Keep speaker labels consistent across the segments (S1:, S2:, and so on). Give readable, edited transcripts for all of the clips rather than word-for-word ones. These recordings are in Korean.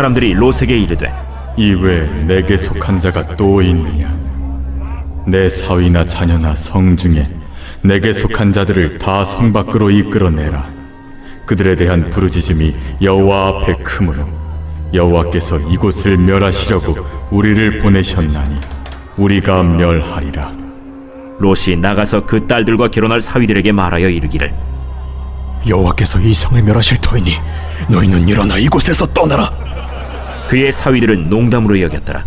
S1: 사람들이 롯에게 이르되
S2: 이외에 내게 속한 자가 또 있느냐? 내 사위나 자녀나 성 중에 내게 속한 자들을 다 성 밖으로 이끌어내라. 그들에 대한 부르짖음이 여호와 앞에 크므로 여호와께서 이곳을 멸하시려고 우리를 보내셨나니 우리가 멸하리라.
S1: 롯이 나가서 그 딸들과 결혼할 사위들에게 말하여 이르기를
S3: 여호와께서 이 성을 멸하실 터이니 너희는 일어나 이곳에서 떠나라.
S1: 그의 사위들은 농담으로 여겼더라.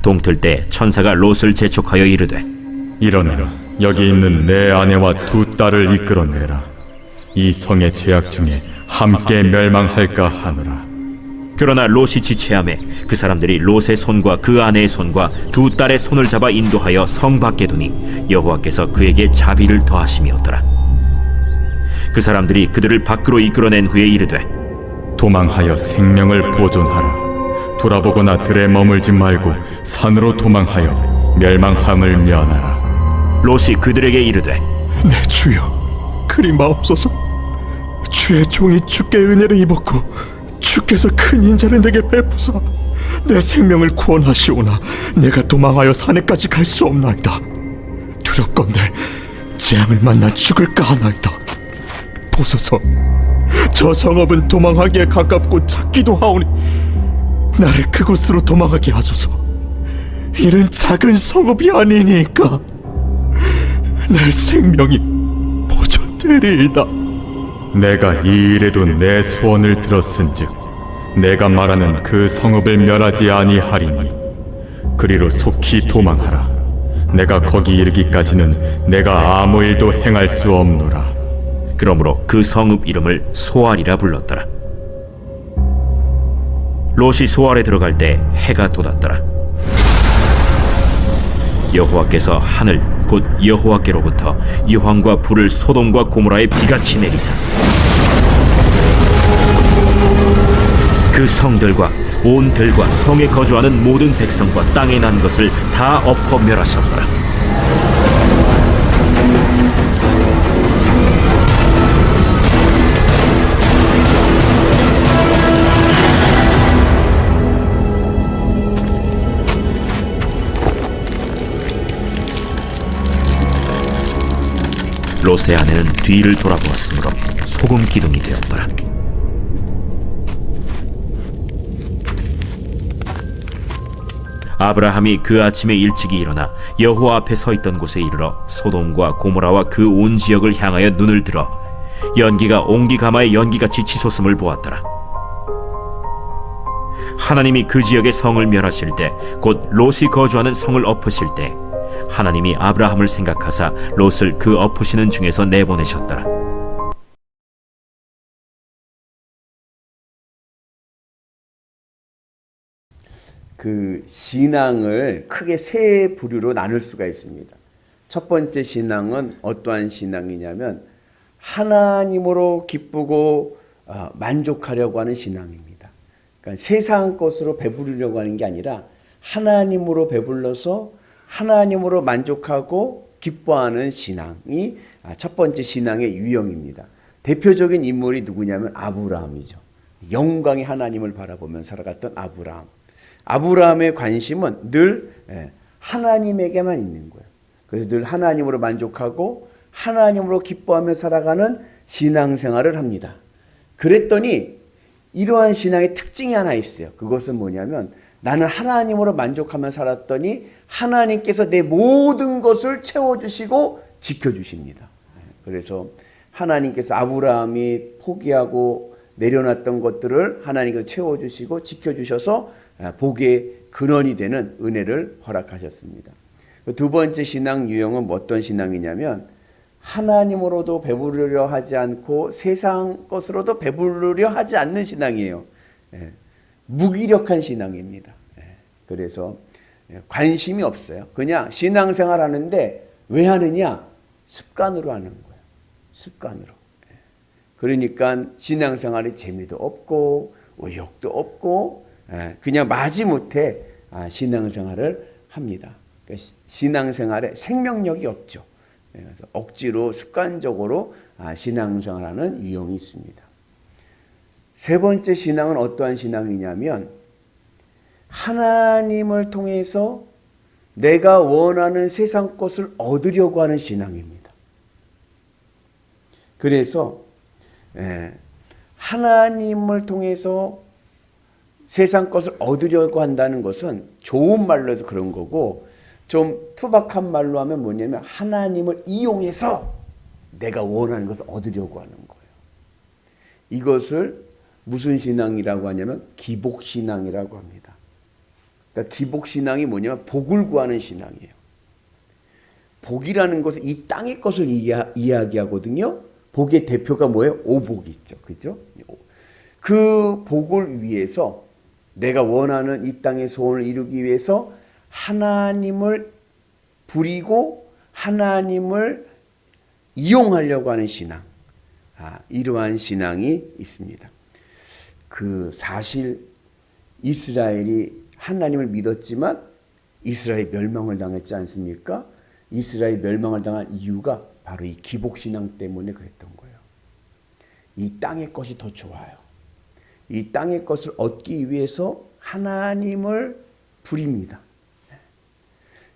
S1: 동틀 때 천사가 롯을 재촉하여 이르되
S2: 일어나라. 여기 있는 내 아내와 두 딸을 이끌어내라. 이 성의 죄악 중에 함께 멸망할까 하노라.
S1: 그러나 롯이 지체하매 그 사람들이 롯의 손과 그 아내의 손과 두 딸의 손을 잡아 인도하여 성 밖에 두니 여호와께서 그에게 자비를 더하심이었더라. 그 사람들이 그들을 밖으로 이끌어낸 후에 이르되
S2: 도망하여 생명을 보존하라. 돌아보거나 들에 머물지 말고 산으로 도망하여 멸망함을 면하라.
S1: 롯이 그들에게 이르되
S3: 내 주여, 그리 마옵소서. 주의 종이 주께 은혜를 입었고 주께서 큰 인자를 내게 베푸사 내 생명을 구원하시오나 내가 도망하여 산에까지 갈 수 없나이다. 두렵건대 재앙을 만나 죽을까 하나이다. 보소서, 저 성읍은 도망하기에 가깝고 작기도 하오니 나를 그곳으로 도망하게 하소서. 이는 작은 성읍이 아니니까 내 생명이 보존되리이다.
S2: 내가 이 일에도 내 소원을 들었은즉 내가 말하는 그 성읍을 멸하지 아니하리니 그리로 속히 도망하라. 내가 거기 이르기까지는 내가 아무 일도 행할 수 없노라.
S1: 그러므로 그 성읍 이름을 소알이라 불렀더라. 롯이 소알에 들어갈 때 해가 돋았더라. 여호와께서 하늘 곧 여호와께로부터 유황과 불을 소돔과 고모라에 비같이 내리사 그 성들과 온 들과 성에 거주하는 모든 백성과 땅에 난 것을 다 엎어 멸하셨더라. 롯의 아내는 뒤를 돌아보았으므로 소금 기둥이 되었더라. 아브라함이 그 아침에 일찍이 일어나 여호와 앞에 서 있던 곳에 이르러 소돔과 고모라와 그 온 지역을 향하여 눈을 들어 연기가 옹기 가마의 연기같이 치솟음을 보았더라. 하나님이 그 지역의 성을 멸하실 때 곧 롯이 거주하는 성을 엎으실 때 하나님이 아브라함을 생각하사 롯을 그 엎으시는 중에서 내보내셨더라.
S4: 그 신앙을 크게 세 부류로 나눌 수가 있습니다. 첫 번째 신앙은 어떠한 신앙이냐면 하나님으로 기쁘고 만족하려고 하는 신앙입니다. 그러니까 세상 것으로 배부르려고 하는 게 아니라 하나님으로 배불러서 하나님으로 만족하고 기뻐하는 신앙이 첫 번째 신앙의 유형입니다. 대표적인 인물이 누구냐면 아브라함이죠. 영광의 하나님을 바라보며 살아갔던 아브라함. 아브라함의 관심은 늘 하나님에게만 있는 거예요. 그래서 늘 하나님으로 만족하고 하나님으로 기뻐하며 살아가는 신앙생활을 합니다. 그랬더니 이러한 신앙의 특징이 하나 있어요. 그것은 뭐냐면 나는 하나님으로 만족하며 살았더니 하나님께서 내 모든 것을 채워주시고 지켜주십니다. 그래서 하나님께서 아브라함이 포기하고 내려놨던 것들을 하나님께서 채워주시고 지켜주셔서 복의 근원이 되는 은혜를 허락하셨습니다. 두 번째 신앙 유형은 어떤 신앙이냐면 하나님으로도 배부르려 하지 않고 세상 것으로도 배부르려 하지 않는 신앙이에요. 무기력한 신앙입니다. 그래서 관심이 없어요. 그냥 신앙생활 하는데 왜 하느냐? 습관으로 하는 거예요. 습관으로. 그러니까 신앙생활에 재미도 없고 의욕도 없고 그냥 마지못해 신앙생활을 합니다. 신앙생활에 생명력이 없죠. 그래서 억지로 습관적으로 신앙생활하는 유형이 있습니다. 세 번째 신앙은 어떠한 신앙이냐면 하나님을 통해서 내가 원하는 세상 것을 얻으려고 하는 신앙입니다. 그래서 하나님을 통해서 세상 것을 얻으려고 한다는 것은 좋은 말로 해서 그런 거고, 좀 투박한 말로 하면 뭐냐면 하나님을 이용해서 내가 원하는 것을 얻으려고 하는 거예요. 이것을 무슨 신앙이라고 하냐면 기복신앙이라고 합니다. 그러니까 기복신앙이 뭐냐면 복을 구하는 신앙이에요. 복이라는 것은 이 땅의 것을 이야기하거든요. 복의 대표가 뭐예요? 오복이 있죠. 그죠? 그 복을 위해서 내가 원하는 이 땅의 소원을 이루기 위해서 하나님을 부리고 하나님을 이용하려고 하는 신앙. 이러한 신앙이 있습니다. 사실 이스라엘이 하나님을 믿었지만 이스라엘이 멸망을 당했지 않습니까? 이스라엘이 멸망을 당한 이유가 바로 이 기복신앙 때문에 그랬던 거예요. 이 땅의 것이 더 좋아요. 이 땅의 것을 얻기 위해서 하나님을 부립니다.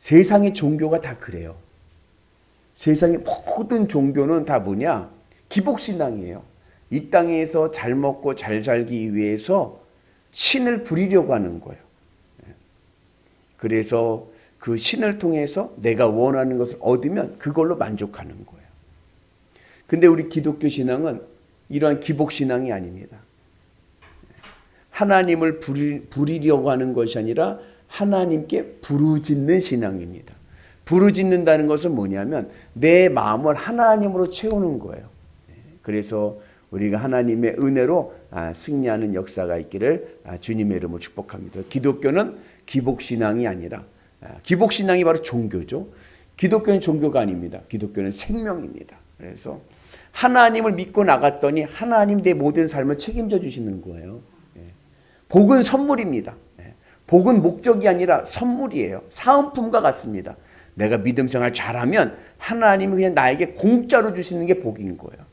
S4: 세상의 종교가 다 그래요. 세상의 모든 종교는 다 뭐냐? 기복신앙이에요. 이 땅에서 잘 먹고 잘 살기 위해서 신을 부리려고 하는 거예요. 그래서 그 신을 통해서 내가 원하는 것을 얻으면 그걸로 만족하는 거예요. 근데 우리 기독교 신앙은 이러한 기복신앙이 아닙니다. 하나님을 부리려고 하는 것이 아니라 하나님께 부르짖는 신앙입니다. 부르짖는다는 것은 뭐냐면 내 마음을 하나님으로 채우는 거예요. 그래서 우리가 하나님의 은혜로 승리하는 역사가 있기를 주님의 이름으로 축복합니다. 기독교는 기복신앙이 아니라, 기복신앙이 바로 종교죠. 기독교는 종교가 아닙니다. 기독교는 생명입니다. 그래서 하나님을 믿고 나갔더니 하나님 내 모든 삶을 책임져 주시는 거예요. 복은 선물입니다. 복은 목적이 아니라 선물이에요. 사은품과 같습니다. 내가 믿음 생활 잘하면 하나님이 그냥 나에게 공짜로 주시는 게 복인 거예요.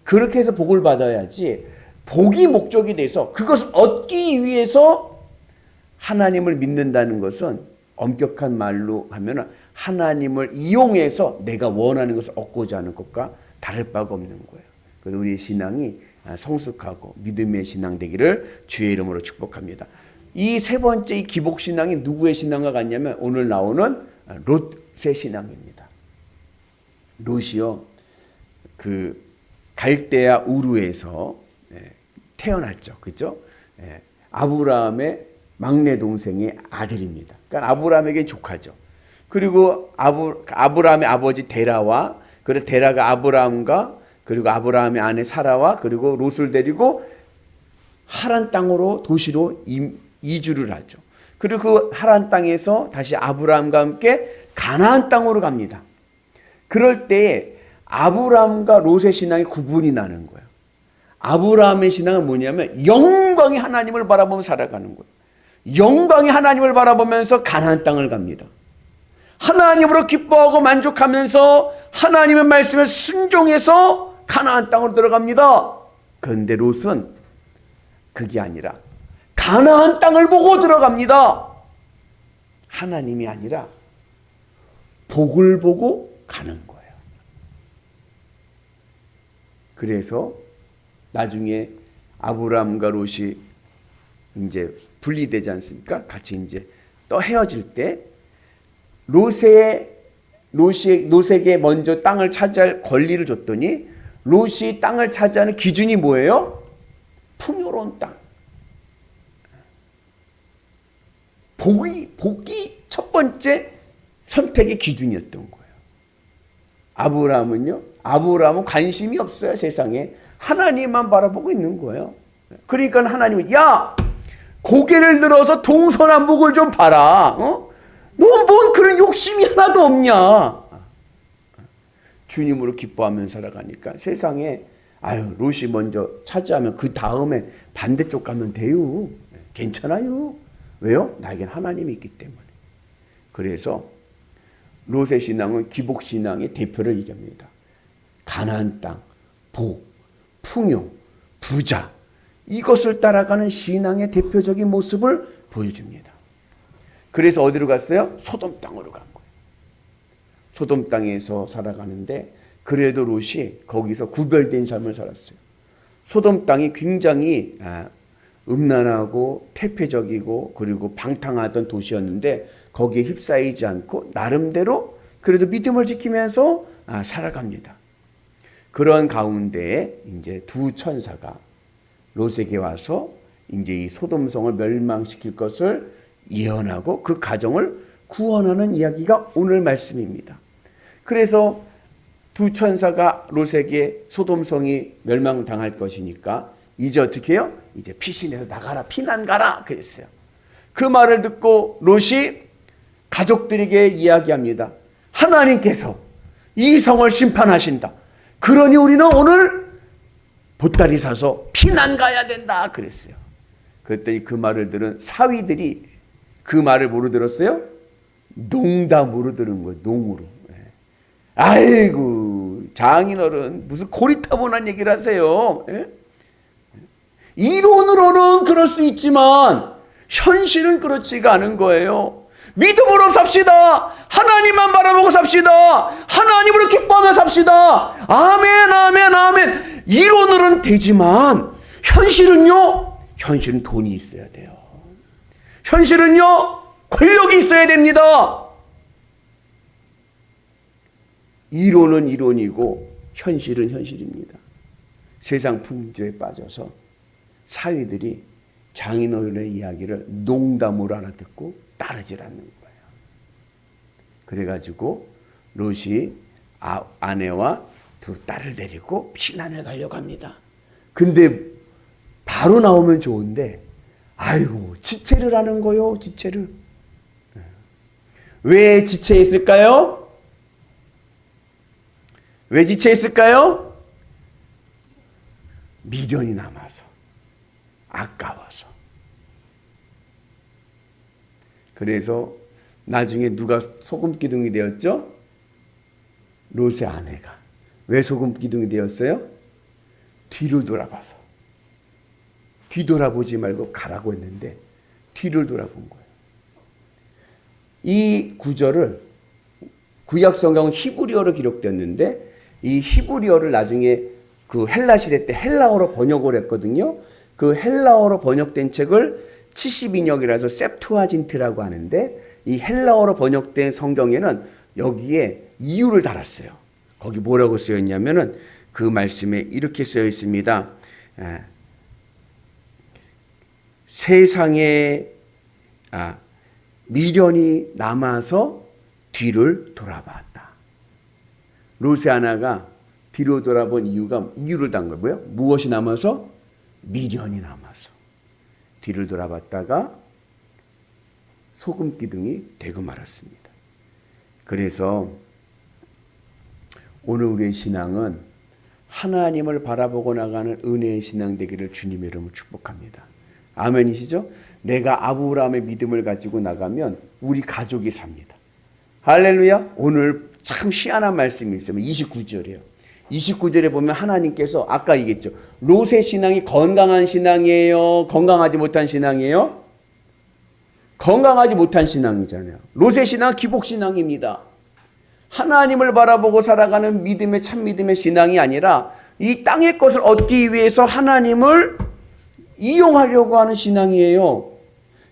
S4: 그렇게 해서 복을 받아야지, 복이 목적이 돼서 그것을 얻기 위해서 하나님을 믿는다는 것은 엄격한 말로 하면 하나님을 이용해서 내가 원하는 것을 얻고자 하는 것과 다를 바가 없는 거예요. 그래서 우리의 신앙이 성숙하고 믿음의 신앙 되기를 주의 이름으로 축복합니다. 이 세 번째 이 기복신앙이 누구의 신앙과 같냐면 오늘 나오는 롯의 신앙입니다. 롯이요, 갈대아 우르에서 태어났죠. 그죠? 아브라함의 막내 동생의 아들입니다. 그러니까 아브라함에게 조카죠. 그리고 아브라함의 아버지 데라와, 그래서 데라가 아브라함과 그리고 아브라함의 아내 사라와 그리고 롯을 데리고 하란 땅으로 도시로 이주를 하죠. 그리고 그 하란 땅에서 다시 아브라함과 함께 가나안 땅으로 갑니다. 그럴 때에 아브라함과 롯의 신앙이 구분이 나는 거예요. 아브라함의 신앙은 뭐냐면 영광의 하나님을 바라보며 살아가는 거예요. 영광의 하나님을 바라보면서 가나안 땅을 갑니다. 하나님으로 기뻐하고 만족하면서 하나님의 말씀에 순종해서 가나안 땅으로 들어갑니다. 그런데 롯은 그게 아니라 가나안 땅을 보고 들어갑니다. 하나님이 아니라 복을 보고 가는 거예요. 그래서 나중에 아브라함과 롯이 이제 분리되지 않습니까? 같이 이제 또 헤어질 때 롯에게 먼저 땅을 차지할 권리를 줬더니 롯이 땅을 차지하는 기준이 뭐예요? 풍요로운 땅. 복이 첫 번째 선택의 기준이었던 거예요. 아브라함은 관심이 없어요. 세상에 하나님만 바라보고 있는 거예요. 그러니까 하나님은 야, 고개를 들어서 동서남북을 좀 봐라. 너 뭔 그런 욕심이 하나도 없냐? 주님으로 기뻐하면서 살아가니까 세상에 롯이 먼저 차지하면 그 다음에 반대쪽 가면 돼요. 괜찮아요. 왜요? 나에겐 하나님이 있기 때문에. 그래서 롯의 신앙은 기복신앙의 대표를 얘기합니다. 가나안 땅, 복, 풍요, 부자, 이것을 따라가는 신앙의 대표적인 모습을 보여줍니다. 그래서 어디로 갔어요? 소돔 땅으로 간 거예요. 소돔 땅에서 살아가는데 그래도 롯이 거기서 구별된 삶을 살았어요. 소돔 땅이 굉장히 음란하고 퇴폐적이고 그리고 방탕하던 도시였는데 거기에 휩싸이지 않고 나름대로 그래도 믿음을 지키면서 살아갑니다. 그런 가운데 이제 두 천사가 롯에게 와서 이제 이 소돔성을 멸망시킬 것을 예언하고 그 가정을 구원하는 이야기가 오늘 말씀입니다. 그래서 두 천사가 롯에게 소돔성이 멸망당할 것이니까 이제 어떻게 해요? 이제 피신해서 나가라, 피난 가라 그랬어요. 그 말을 듣고 롯이 가족들에게 이야기합니다. 하나님께서 이 성을 심판하신다. 그러니 우리는 오늘 보따리 사서 피난 가야 된다 그랬어요. 그랬더니 그 말을 들은 사위들이 그 말을 뭐로 들었어요? 농담으로 들은 거예요. 농으로. 아이고 장인어른 무슨 고리타분한 얘기를 하세요. 이론으로는 그럴 수 있지만 현실은 그렇지가 않은 거예요. 믿음으로 삽시다. 하나님만 바라보고 삽시다. 하나님으로 기뻐하며 삽시다. 아멘 아멘 아멘. 이론으로는 되지만 현실은요. 현실은 돈이 있어야 돼요. 현실은요. 권력이 있어야 됩니다. 이론은 이론이고 현실은 현실입니다. 세상 풍조에 빠져서 사위들이 장인어른의 이야기를 농담으로 알아듣고 따르질 않는 거예요. 그래가지고 롯이 아내와 두 딸을 데리고 피난을 가려고 합니다. 근데 바로 나오면 좋은데 아이고 지체를 하는 거요. 지체를. 왜 지체했을까요? 왜 지체했을까요? 미련이 남아서 아까워서. 그래서 나중에 누가 소금 기둥이 되었죠? 롯의 아내가. 왜 소금 기둥이 되었어요? 뒤를 돌아봐서. 뒤돌아보지 말고 가라고 했는데 뒤를 돌아본 거예요. 이 구절을 구약 성경은 히브리어로 기록됐는데 이 히브리어를 나중에 그 헬라 시대 때 헬라어로 번역을 했거든요. 그 헬라어로 번역된 책을 70인역이라서 셉투아진트라고 하는데 이 헬라어로 번역된 성경에는 여기에 이유를 달았어요. 거기 뭐라고 쓰여 있냐면은 그 말씀에 이렇게 쓰여 있습니다. 세상에 미련이 남아서 뒤를 돌아봤다. 롯의 아내가 뒤로 돌아본 이유를 단 거예요. 뭐요? 무엇이 남아서? 미련이 남아서. 뒤를 돌아봤다가 소금 기둥이 되고 말았습니다. 그래서 오늘 우리의 신앙은 하나님을 바라보고 나가는 은혜의 신앙 되기를 주님의 이름으로 축복합니다. 아멘이시죠? 내가 아브라함의 믿음을 가지고 나가면 우리 가족이 삽니다. 할렐루야. 오늘 참 희한한 말씀이 있어요. 29절이에요. 29절에 보면 하나님께서 아까 얘기했죠. 롯의 신앙이 건강한 신앙이에요? 건강하지 못한 신앙이에요? 건강하지 못한 신앙이잖아요. 롯의 신앙은 기복신앙입니다. 하나님을 바라보고 살아가는 믿음의 참 믿음의 신앙이 아니라 이 땅의 것을 얻기 위해서 하나님을 이용하려고 하는 신앙이에요.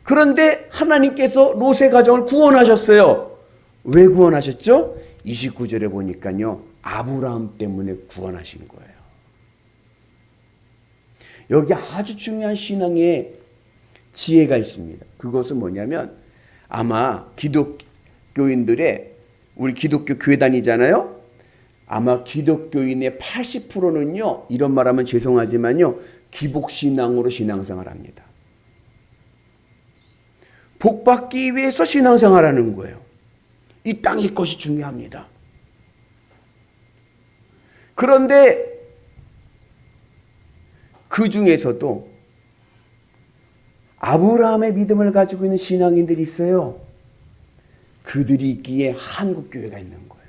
S4: 그런데 하나님께서 롯의 가정을 구원하셨어요. 왜 구원하셨죠? 29절에 보니까요. 아브라함 때문에 구원하신 거예요. 여기 아주 중요한 신앙의 지혜가 있습니다. 그것은 뭐냐면 아마 기독교인들의 우리 기독교 교회 다니잖아요. 아마 기독교인의 80%는요. 이런 말하면 죄송하지만요. 기복신앙으로 신앙생활 합니다. 복받기 위해서 신앙생활하는 거예요. 이 땅의 것이 중요합니다. 그런데 그 중에서도 아브라함의 믿음을 가지고 있는 신앙인들이 있어요. 그들이 있기에 한국교회가 있는 거예요.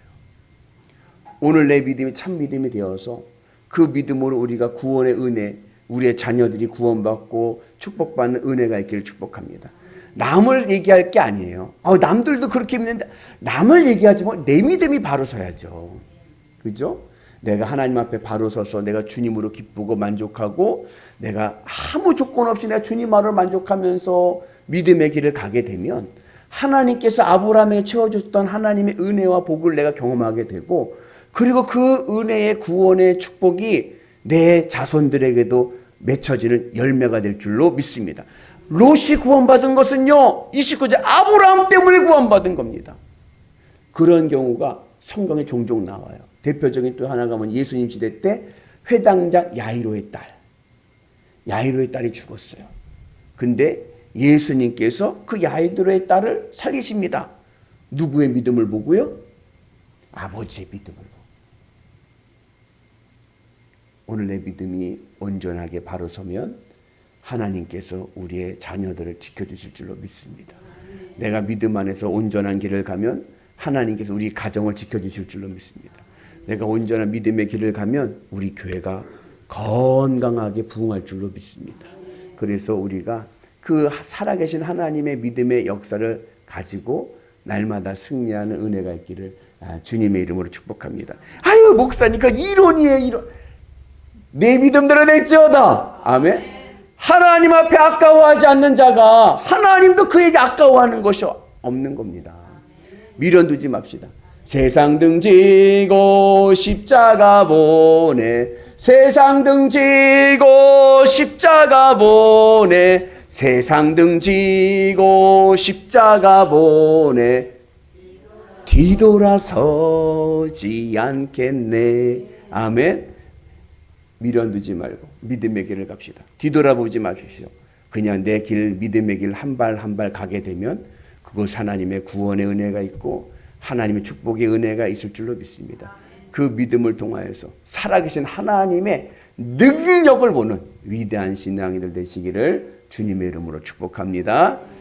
S4: 오늘 내 믿음이 참 믿음이 되어서 그 믿음으로 우리가 구원의 은혜, 우리의 자녀들이 구원받고 축복받는 은혜가 있기를 축복합니다. 남을 얘기할 게 아니에요. 남들도 그렇게 믿는데 남을 얘기하지 말고 내 믿음이 바로 서야죠. 그죠? 내가 하나님 앞에 바로 서서 내가 주님으로 기쁘고 만족하고 내가 아무 조건 없이 내가 주님으로 만족하면서 믿음의 길을 가게 되면 하나님께서 아브라함에게 채워줬던 하나님의 은혜와 복을 내가 경험하게 되고 그리고 그 은혜의 구원의 축복이 내 자손들에게도 맺혀지는 열매가 될 줄로 믿습니다. 롯이 구원받은 것은요 29절 아브라함 때문에 구원받은 겁니다. 그런 경우가 성경에 종종 나와요. 대표적인 또 하나가 뭐냐, 예수님 시대 때 회당장 야이로의 딸이 죽었어요. 근데 예수님께서 그 야이로의 딸을 살리십니다. 누구의 믿음을 보고요? 아버지의 믿음을 보고. 오늘 내 믿음이 온전하게 바로 서면 하나님께서 우리의 자녀들을 지켜주실 줄로 믿습니다. 내가 믿음 안에서 온전한 길을 가면 하나님께서 우리 가정을 지켜주실 줄로 믿습니다. 내가 온전한 믿음의 길을 가면 우리 교회가 건강하게 부흥할 줄로 믿습니다. 그래서 우리가 그 살아계신 하나님의 믿음의 역사를 가지고 날마다 승리하는 은혜가 있기를 주님의 이름으로 축복합니다. 아유 목사님 그 이론이에요 이론. 내 믿음대로 될지어다. 아멘. 하나님 앞에 아까워하지 않는 자가 하나님도 그에게 아까워하는 것이 없는 겁니다. 미련 두지 맙시다. 세상 등지고 십자가 보내 세상 등지고 십자가 보내 세상 등지고 십자가 보내 뒤돌아서지 않겠네. 아멘. 미련 두지 말고 믿음의 길을 갑시다. 뒤돌아보지 마십시오. 그냥 내 길 믿음의 길 한 발 한 발 가게 되면 그곳 하나님의 구원의 은혜가 있고 하나님의 축복의 은혜가 있을 줄로 믿습니다. 그 믿음을 통하여서 살아계신 하나님의 능력을 보는 위대한 신앙이들 되시기를 주님의 이름으로 축복합니다.